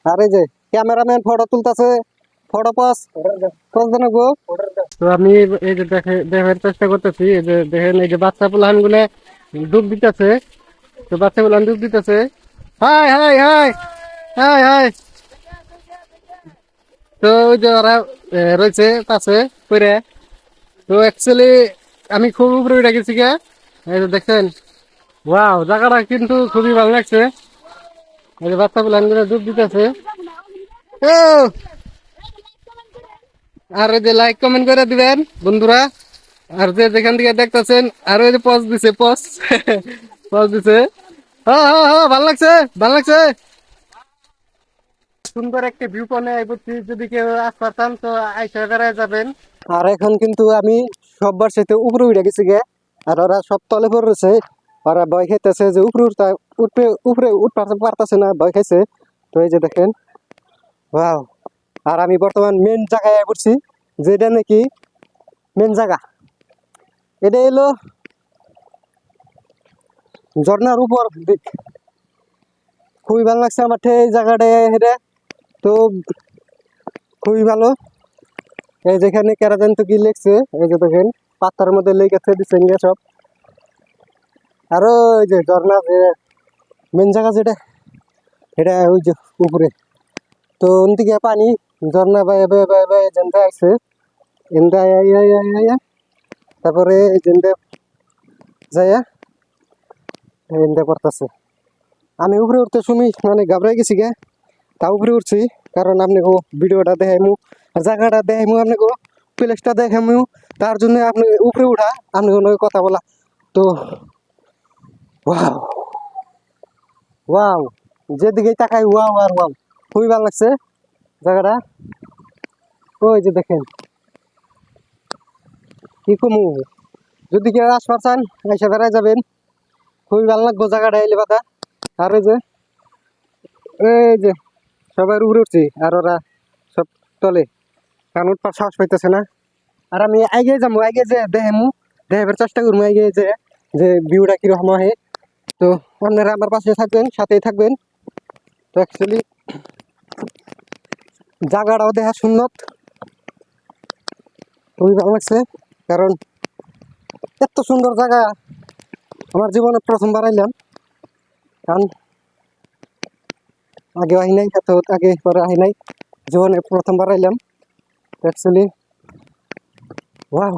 আর এই যে cameraman photo তুলতেছে, ফটো পাস পাস দেন গো। তো আমি এই যে দেখার চেষ্টা করতেছি, এই যে দেখেন এই যে বাচ্চা পোলাহান গুলো ডুব দিতেছে। তো বাচ্চা পোলাহান ডুব দিতেছে। High high high high high. তো ওই যে ওরা রয়েছে পাশে পড়ে। তো অ্যাকচুয়ালি আমি খুব উপরে উঠে গেছি গা। এই যে দেখছেন, ওয়াও, জায়গাটা কিন্তু খুবই ভালো লাগছে। এই যে বাচ্চা পোলাহান গুলো ডুব দিতেছে। ও, আর ওই যে লাইক কমেন্ট করে দিবেন বন্ধুরা। আর যে যেখান থেকে দেখতেছেন, আর ওই যে পজ দিছে, পজ পজ দিছে। হ্যাঁ হ্যাঁ হ্যাঁ, ভালো লাগছে, ভালো লাগছে। সুন্দর একটা ভিউ পয়েন্টে আইবছি, যদি কেউ আসতে চান তো আইসা বেড়ায় যাবেন। আর এখন কিন্তু আমি সববার সাথে উপরে উঠে গেছি গে। আর ওরা সব তলে পড়েছে, ওরা ভয় খাইতেছে যে উপরে উঠতে উপরে উঠতে পারতেছে না, ভয় খাইছে। তো এই যে দেখেন, ওয়াও। আর আমি বর্তমান মেন জায়গায় পড়ছি, যেটা নাকি মেন জায়গা। এটা এলো ঝর্ণার উপর দিক। খুবই ভালো লাগছে আমার এই জায়গাটা হেঁটে। তো খুবই ভালো। এই যেখানে কেরাজান তো কি লিখছে, এই যে দেখেন পাতার মধ্যে লেগেছে দিচ্ছেন সব। আরো ওই যে ঝর্ণা যে মেন জায়গা যেটা, এটা ওই যে উপরে। তো ওদিকে পানি ঝর্ণা বাই বাই বাই বাই যেতে আসছে এনতে তারপরে যেতে যাইয়া এনতে করতেছে। আমি উপরে উঠতে শুনি মানে ঘাবড়াই গেছি গে। তা উপরে উঠছি কারণ আপনি ভিডিওটা দেখাইমু, জায়গাটা দেখাইমু, আপনাকে প্লেসটা দেখাইমু। তার জন্য আপনি উপরে উঠা, আপনি কোনো কথা বলা। তো ওয়াও ওয়াও, যেদিকে তাকাই ওয়াও আর ওয়াও, খুবই ভালো লাগছে জায়গাটা। ওই যে দেখেন, কি কমু, যদি কেউ আসবার চান এসে বেড়ায় যাবেন, খুবই ভালো লাগবো জায়গাটা এলে বাদা। আর এই যে সবাই উপরে উঠছি, আর ওরা সব তলে, কারণ উঠবার সাহস পাইতেছে না। আর আমি আগে যাবো, আগে যে দেখামু, দেখাবার চেষ্টা করবো আগে যে যে ভিউটা কিরকম হয়। তো আপনারা আমার পাশে থাকবেন, সাথেই থাকবেন। তো অ্যাকচুয়ালি জায়গাটাও দেখা সুন্দর, খুবই ভালো লাগছে। কারণ এত সুন্দর জায়গা আমার জীবনে প্রথমবার আইলাম। কারণ আগে আহি নাই, এত আগে পরে আহি নাই, জীবনে প্রথমবার আইলাম অ্যাকচুয়ালি। ওয়াও,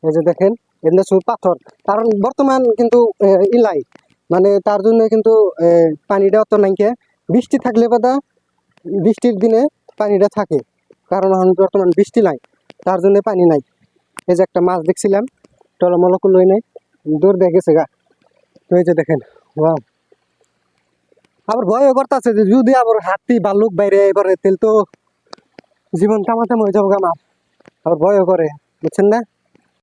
এই যে দেখেন এগুলো শুধু পাথর। কারণ বর্তমান কিন্তু ইলাই, মানে তার জন্য কিন্তু পানিটা অত নাইকে। বৃষ্টি থাকলে বাদা বৃষ্টির দিনে পানিটা থাকে, কারণ এখন বর্তমান বৃষ্টি নাই, তার জন্য পানি নাই। এই যে একটা মাছ দেখছিলাম, টলমলক লই নাই, দৌড় দিয়ে গেছে গা। তো এই যে দেখেন, ওয়াও। আবার ভয়ও করতেছে যে যদি আবার হাতি ভাল্লুক বাইরে এবারে তেল তো জীবন তামাতাম হয়ে যাবো আমার। আবার ভয়ও করে, বুঝছেন না।